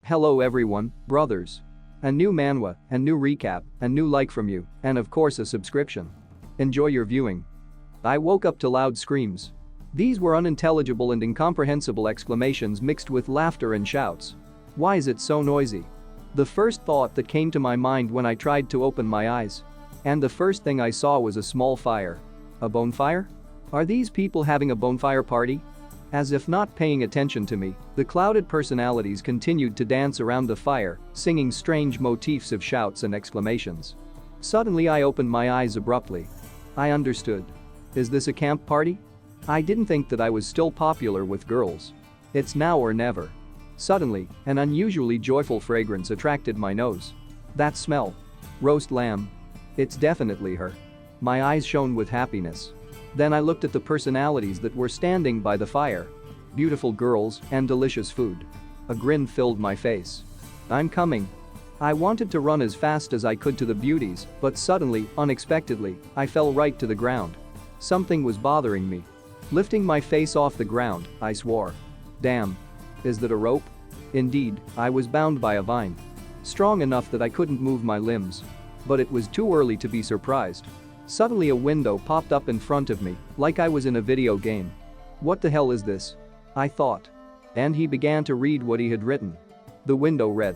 Hello everyone, brothers. A new manhwa, a new recap, a new like from you, and of course a subscription. Enjoy your viewing. I woke up to loud screams. These were unintelligible and incomprehensible exclamations mixed with laughter and shouts. Why is it so noisy? The first thought that came to my mind when I tried to open my eyes. And the first thing I saw was a small fire. A bonfire? Are these people having a bonfire party? As if not paying attention to me, the clouded personalities continued to dance around the fire, singing strange motifs of shouts and exclamations. Suddenly I opened my eyes abruptly. I understood. Is this a camp party? I didn't think that I was still popular with girls. It's now or never. Suddenly, an unusually joyful fragrance attracted my nose. That smell. Roast lamb. It's definitely her. My eyes shone with happiness. Then I looked at the personalities that were standing by the fire. Beautiful girls and delicious food. A grin filled my face. I'm coming. I wanted to run as fast as I could to the beauties, but suddenly, unexpectedly, I fell right to the ground. Something was bothering me. Lifting my face off the ground, I swore. Damn. Is that a rope? Indeed, I was bound by a vine. Strong enough that I couldn't move my limbs. But it was too early to be surprised. Suddenly a window popped up in front of me, like I was in a video game. What the hell is this? I thought. And he began to read what he had written. The window read.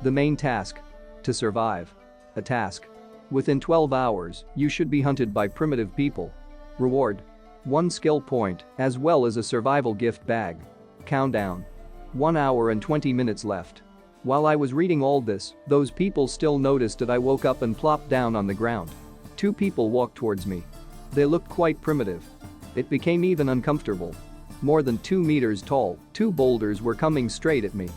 The main task. To survive. A task. Within 12 hours, you should be hunted by primitive people. Reward. 1 skill point, as well as a survival gift bag. Countdown. 1 hour and 20 minutes left. While I was reading all this, those people still noticed that I woke up and plopped down on the ground. 2 people walked towards me. They looked quite primitive. It became even uncomfortable. More than 2 meters tall, 2 boulders were coming straight at me.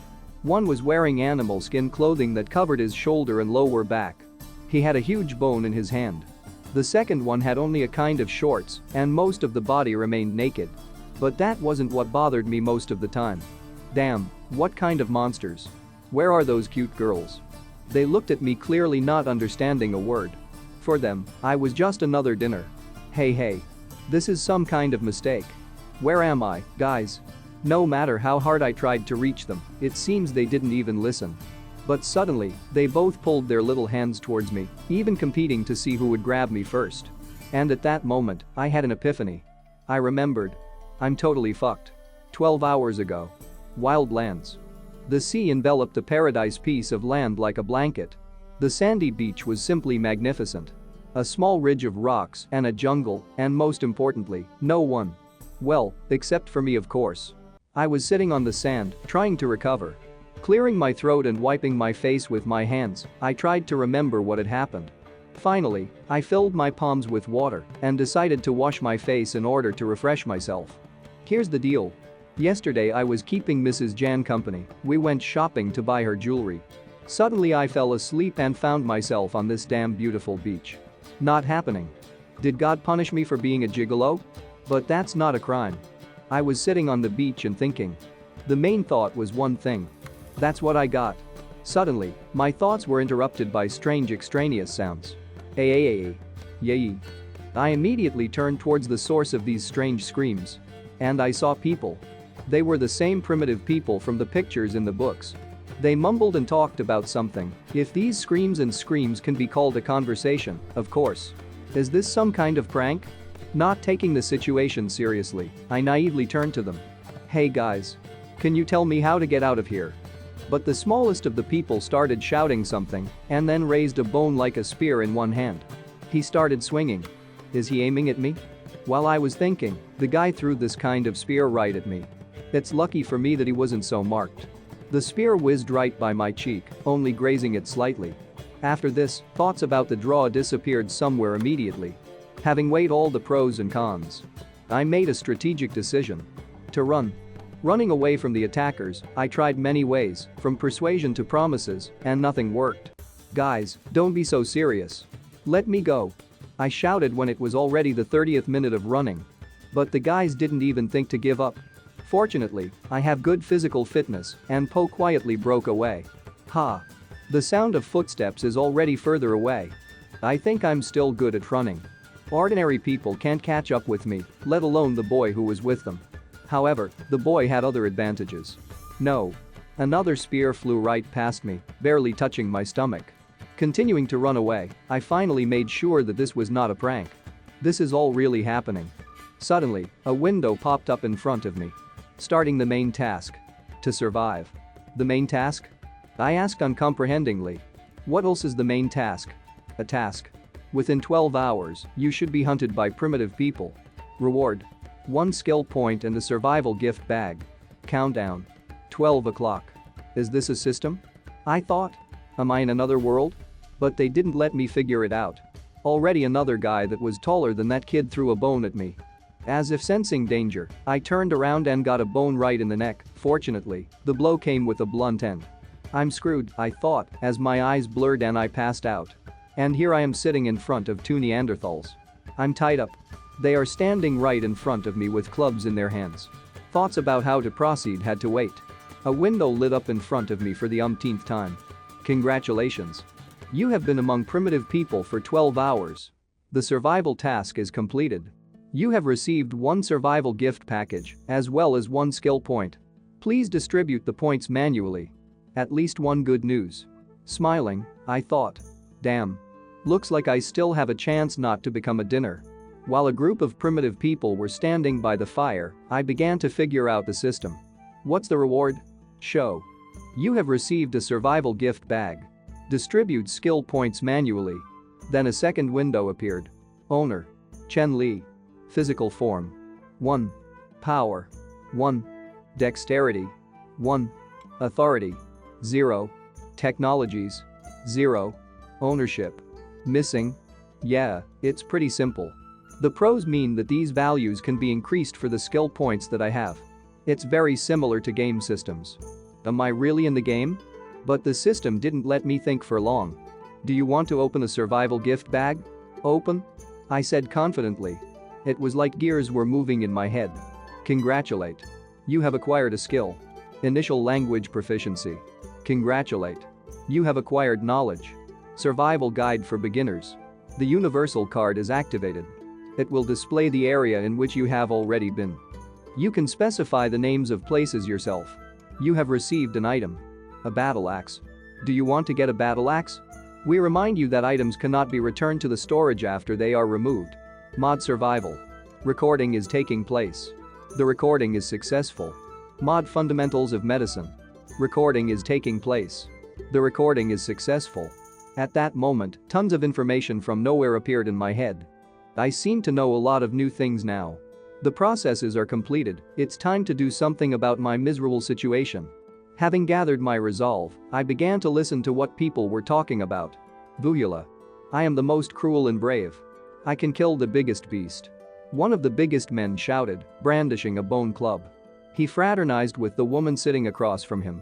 One was wearing animal skin clothing that covered his shoulder and lower back. He had a huge bone in his hand. The second one had only a kind of shorts, and most of the body remained naked. But that wasn't what bothered me most of the time. Damn, what kind of monsters? Where are those cute girls? They looked at me clearly not understanding a word. For them, I was just another dinner. Hey. This is some kind of mistake. Where am I, guys? No matter how hard I tried to reach them, it seems they didn't even listen. But suddenly, they both pulled their little hands towards me, even competing to see who would grab me first. And at that moment, I had an epiphany. I remembered. I'm totally fucked. 12 hours ago. Wild lands. The sea enveloped a paradise piece of land like a blanket. The sandy beach was simply magnificent. A small ridge of rocks and a jungle, and most importantly, no one. Well, except for me of course. I was sitting on the sand, trying to recover. Clearing my throat and wiping my face with my hands, I tried to remember what had happened. Finally, I filled my palms with water and decided to wash my face in order to refresh myself. Here's the deal. Yesterday I was keeping Mrs. Jan company. We went shopping to buy her jewelry. Suddenly I fell asleep and found myself on this damn beautiful beach. Not happening. Did God punish me for being a gigolo? But that's not a crime. I was sitting on the beach and thinking. The main thought was one thing. That's what I got. Suddenly, my thoughts were interrupted by strange extraneous sounds. Yay. I immediately turned towards the source of these strange screams. And I saw people. They were the same primitive people from the pictures in the books. They mumbled and talked about something, if these screams can be called a conversation, of course. Is this some kind of prank? Not taking the situation seriously, I naively turned to them. Hey guys. Can you tell me how to get out of here? But the smallest of the people started shouting something and then raised a bone like a spear in one hand. He started swinging. Is he aiming at me? While I was thinking, the guy threw this kind of spear right at me. It's lucky for me that he wasn't so marked. The spear whizzed right by my cheek, only grazing it slightly. After this, thoughts about the draw disappeared somewhere immediately. Having weighed all the pros and cons, I made a strategic decision. To run. Running away from the attackers, I tried many ways, from persuasion to promises, and nothing worked. Guys, don't be so serious. Let me go. I shouted when it was already the 30th minute of running. But the guys didn't even think to give up. Fortunately, I have good physical fitness, and Po quietly broke away. Ha. The sound of footsteps is already further away. I think I'm still good at running. Ordinary people can't catch up with me, let alone the boy who was with them. However, the boy had other advantages. No. Another spear flew right past me, barely touching my stomach. Continuing to run away, I finally made sure that this was not a prank. This is all really happening. Suddenly, a window popped up in front of me. Starting the main task. To survive. The main task? I asked uncomprehendingly. What else is the main task? A task. Within 12 hours, you should be hunted by primitive people. Reward. 1 skill point and a survival gift bag. Countdown. 12 o'clock. Is this a system? I thought. Am I in another world? But they didn't let me figure it out. Already another guy that was taller than that kid threw a bone at me. As if sensing danger, I turned around and got a bone right in the neck. Fortunately, the blow came with a blunt end. I'm screwed, I thought, as my eyes blurred and I passed out. And here I am sitting in front of 2 Neanderthals. I'm tied up. They are standing right in front of me with clubs in their hands. Thoughts about how to proceed had to wait. A window lit up in front of me for the umpteenth time. Congratulations. You have been among primitive people for 12 hours. The survival task is completed. You have received 1 survival gift package, as well as 1 skill point. Please distribute the points manually. At least one good news. Smiling, I thought. Damn. Looks like I still have a chance not to become a dinner. While a group of primitive people were standing by the fire, I began to figure out the system. What's the reward? Show. You have received a survival gift bag. Distribute skill points manually. Then a second window appeared. Owner. Chen Li. Physical form. 1. Power. 1. Dexterity. 1. Authority. 0. Technologies. 0. Ownership. Missing. Yeah, it's pretty simple. The pros mean that these values can be increased for the skill points that I have. It's very similar to game systems. Am I really in the game? But the system didn't let me think for long. Do you want to open a survival gift bag? Open? I said confidently. It was like gears were moving in my head. Congratulate. You have acquired a skill. Initial language proficiency. Congratulate. You have acquired knowledge. Survival guide for beginners. The universal card is activated. It will display the area in which you have already been. You can specify the names of places yourself. You have received an item. A battle axe. Do you want to get a battle axe? We remind you that items cannot be returned to the storage after they are removed. Mod survival. Recording is taking place. The recording is successful. Mod fundamentals of medicine. Recording is taking place. The recording is successful. At that moment, tons of information from nowhere appeared in my head. I seem to know a lot of new things now. The processes are completed, it's time to do something about my miserable situation. Having gathered my resolve, I began to listen to what people were talking about. Vuyula. I am the most cruel and brave. I can kill the biggest beast. One of the biggest men shouted, brandishing a bone club. He fraternized with the woman sitting across from him.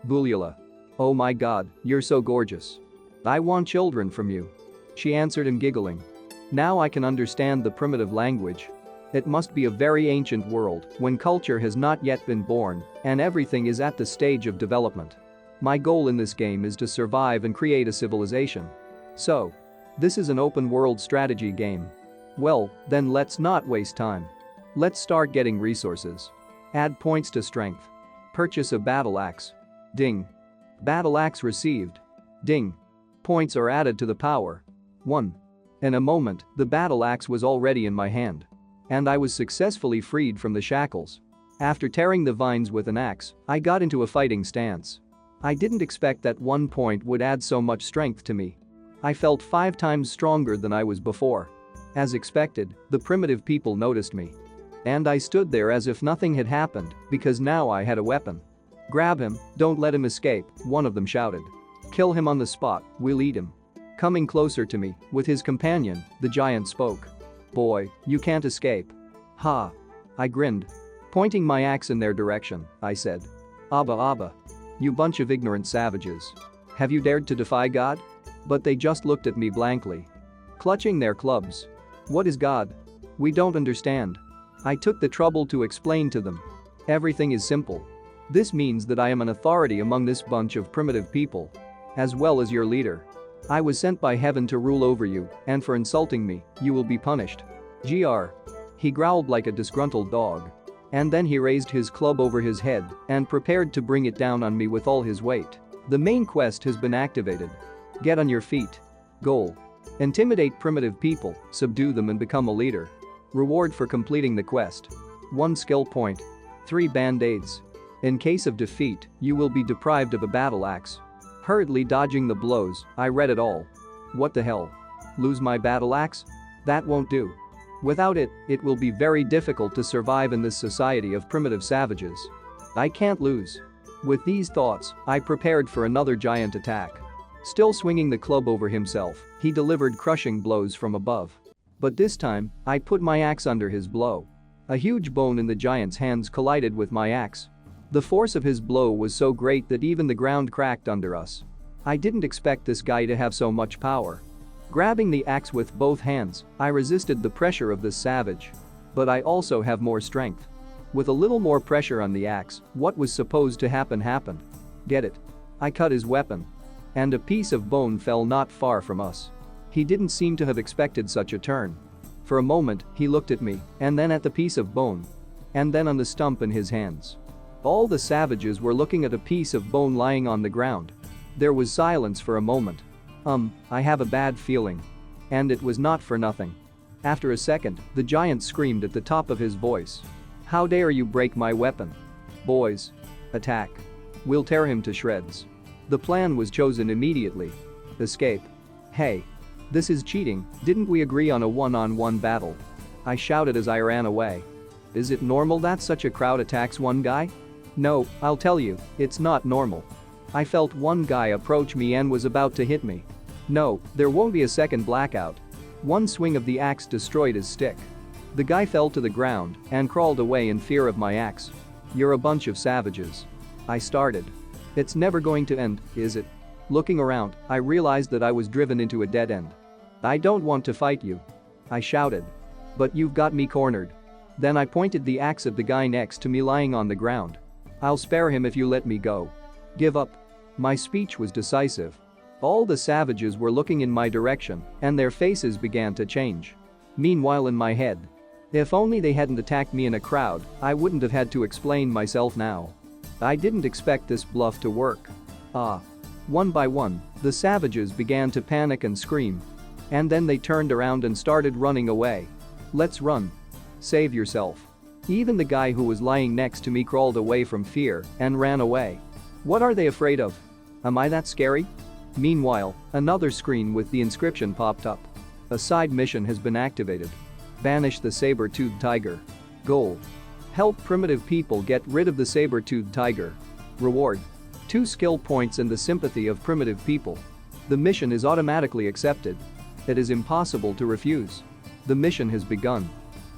Vuyula. Oh my god, you're so gorgeous. I want children from you. She answered him giggling. Now I can understand the primitive language. It must be a very ancient world when culture has not yet been born and everything is at the stage of development. My goal in this game is to survive and create a civilization. So, this is an open world strategy game. Well, then let's not waste time. Let's start getting resources. Add points to strength. Purchase a battle axe. Ding. Battle axe received. Ding. Points are added to the power. 1. In a moment, the battle axe was already in my hand. And I was successfully freed from the shackles. After tearing the vines with an axe, I got into a fighting stance. I didn't expect that 1 point would add so much strength to me. I felt 5 times stronger than I was before. As expected, the primitive people noticed me. And I stood there as if nothing had happened because now I had a weapon. Grab him, don't let him escape, one of them shouted. Kill him on the spot, we'll eat him. Coming closer to me, with his companion, the giant spoke. Boy, you can't escape. Ha. I grinned. Pointing my axe in their direction, I said. Abba Abba. You bunch of ignorant savages. Have you dared to defy God? But they just looked at me blankly. Clutching their clubs. What is God? We don't understand. I took the trouble to explain to them. Everything is simple. This means that I am an authority among this bunch of primitive people. As well as your leader. I was sent by heaven to rule over you, and for insulting me, you will be punished. Gr. He growled like a disgruntled dog. And then he raised his club over his head and prepared to bring it down on me with all his weight. The main quest has been activated. Get on your feet. Goal: intimidate primitive people, subdue them and become a leader. Reward for completing the quest: 1 skill point. 3 band-aids. In case of defeat, you will be deprived of a battle axe. Hurriedly dodging the blows, I read it all. What the hell? Lose my battle axe? That won't do. Without it, it will be very difficult to survive in this society of primitive savages. I can't lose. With these thoughts, I prepared for another giant attack. Still swinging the club over himself, he delivered crushing blows from above. But this time, I put my axe under his blow. A huge bone in the giant's hands collided with my axe. The force of his blow was so great that even the ground cracked under us. I didn't expect this guy to have so much power. Grabbing the axe with both hands, I resisted the pressure of this savage. But I also have more strength. With a little more pressure on the axe, what was supposed to happen happened. Get it? I cut his weapon. And a piece of bone fell not far from us. He didn't seem to have expected such a turn. For a moment, he looked at me, and then at the piece of bone. And then on the stump in his hands. All the savages were looking at a piece of bone lying on the ground. There was silence for a moment. I have a bad feeling. And it was not for nothing. After a second, the giant screamed at the top of his voice. How dare you break my weapon? Boys. Attack. We'll tear him to shreds. The plan was chosen immediately. Escape. Hey. This is cheating, didn't we agree on a one-on-one battle? I shouted as I ran away. Is it normal that such a crowd attacks one guy? No, I'll tell you, it's not normal. I felt one guy approach me and was about to hit me. No, there won't be a second blackout. One swing of the axe destroyed his stick. The guy fell to the ground and crawled away in fear of my axe. You're a bunch of savages. I started. It's never going to end, is it? Looking around, I realized that I was driven into a dead end. I don't want to fight you. I shouted. But you've got me cornered. Then I pointed the axe at the guy next to me lying on the ground. I'll spare him if you let me go. Give up. My speech was decisive. All the savages were looking in my direction, and their faces began to change. Meanwhile in my head. If only they hadn't attacked me in a crowd, I wouldn't have had to explain myself now. I didn't expect this bluff to work. One by one, the savages began to panic and scream. And then they turned around and started running away. Let's run. Save yourself. Even the guy who was lying next to me crawled away from fear and ran away. What are they afraid of? Am I that scary? Meanwhile, another screen with the inscription popped up. A side mission has been activated. Banish the saber-toothed tiger. Goal: help primitive people get rid of the saber-toothed tiger. Reward: 2 skill points and the sympathy of primitive people. The mission is automatically accepted. It is impossible to refuse. The mission has begun.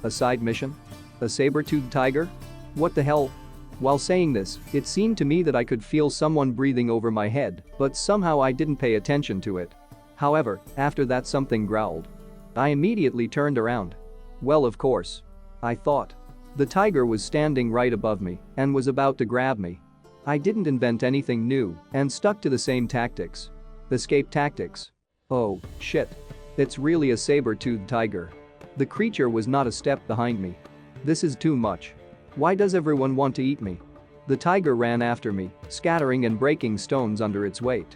A side mission? A saber-toothed tiger? What the hell? While saying this, it seemed to me that I could feel someone breathing over my head, but somehow I didn't pay attention to it. However, after that something growled. I immediately turned around. Well, of course. I thought. The tiger was standing right above me and was about to grab me. I didn't invent anything new and stuck to the same tactics. Escape tactics. Oh, shit. It's really a saber-toothed tiger. The creature was not a step behind me. This is too much. Why does everyone want to eat me? The tiger ran after me, scattering and breaking stones under its weight.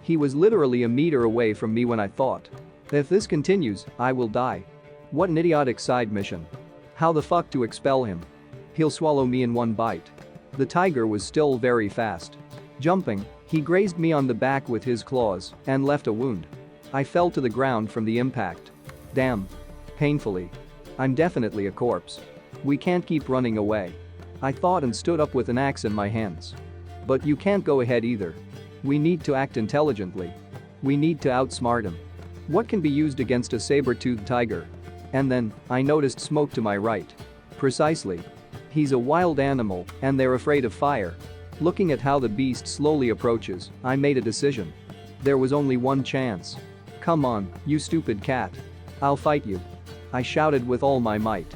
He was literally a meter away from me when I thought. If this continues, I will die. What an idiotic side mission. How the fuck to expel him? He'll swallow me in one bite. The tiger was still very fast. Jumping, he grazed me on the back with his claws and left a wound. I fell to the ground from the impact. Damn. Painfully. I'm definitely a corpse. We can't keep running away. I thought and stood up with an axe in my hands. But you can't go ahead either. We need to act intelligently. We need to outsmart him. What can be used against a saber-toothed tiger? And then, I noticed smoke to my right. Precisely. He's a wild animal, and they're afraid of fire. Looking at how the beast slowly approaches, I made a decision. There was only one chance. Come on, you stupid cat. I'll fight you. I shouted with all my might.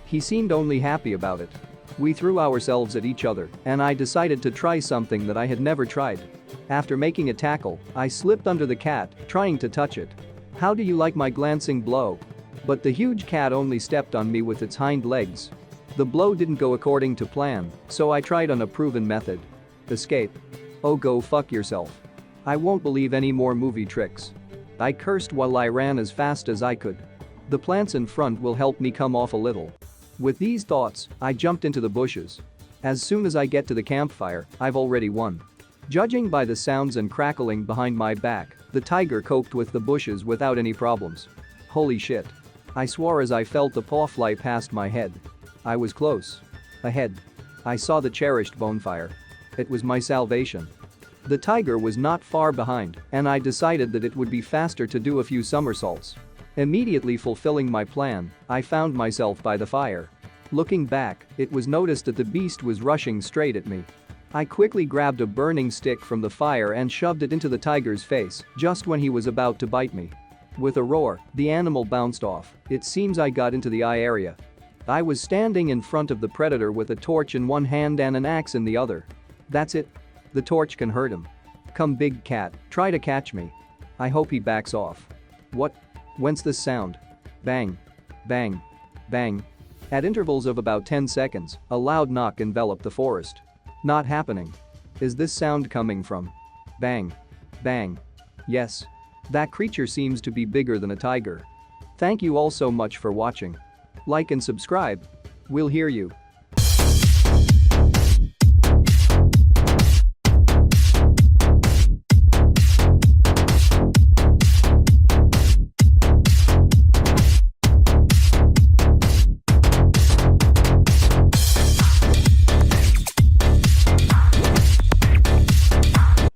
He seemed only happy about it. We threw ourselves at each other, and I decided to try something that I had never tried. After making a tackle, I slipped under the cat, trying to touch it. How do you like my glancing blow? But the huge cat only stepped on me with its hind legs. The blow didn't go according to plan, so I tried on a proven method. Escape. Oh, go fuck yourself. I won't believe any more movie tricks. I cursed while I ran as fast as I could. The plants in front will help me come off a little. With these thoughts, I jumped into the bushes. As soon as I get to the campfire, I've already won. Judging by the sounds and crackling behind my back, the tiger coped with the bushes without any problems. Holy shit. I swore as I felt the paw fly past my head. I was close. Ahead. I saw the cherished bonfire. It was my salvation. The tiger was not far behind, and I decided that it would be faster to do a few somersaults. Immediately fulfilling my plan, I found myself by the fire. Looking back, it was noticed that the beast was rushing straight at me. I quickly grabbed a burning stick from the fire and shoved it into the tiger's face just when he was about to bite me. With a roar, the animal bounced off. It seems I got into the eye area. I was standing in front of the predator with a torch in one hand and an axe in the other. That's it. The torch can hurt him. Come big cat, try to catch me. I hope he backs off. What? Whence this sound? Bang. Bang. Bang. At intervals of about 10 seconds, a loud knock enveloped the forest. Not happening. Is this sound coming from? Bang. Bang. Yes. That creature seems to be bigger than a tiger. Thank you all so much for watching. Like and subscribe. We'll hear you.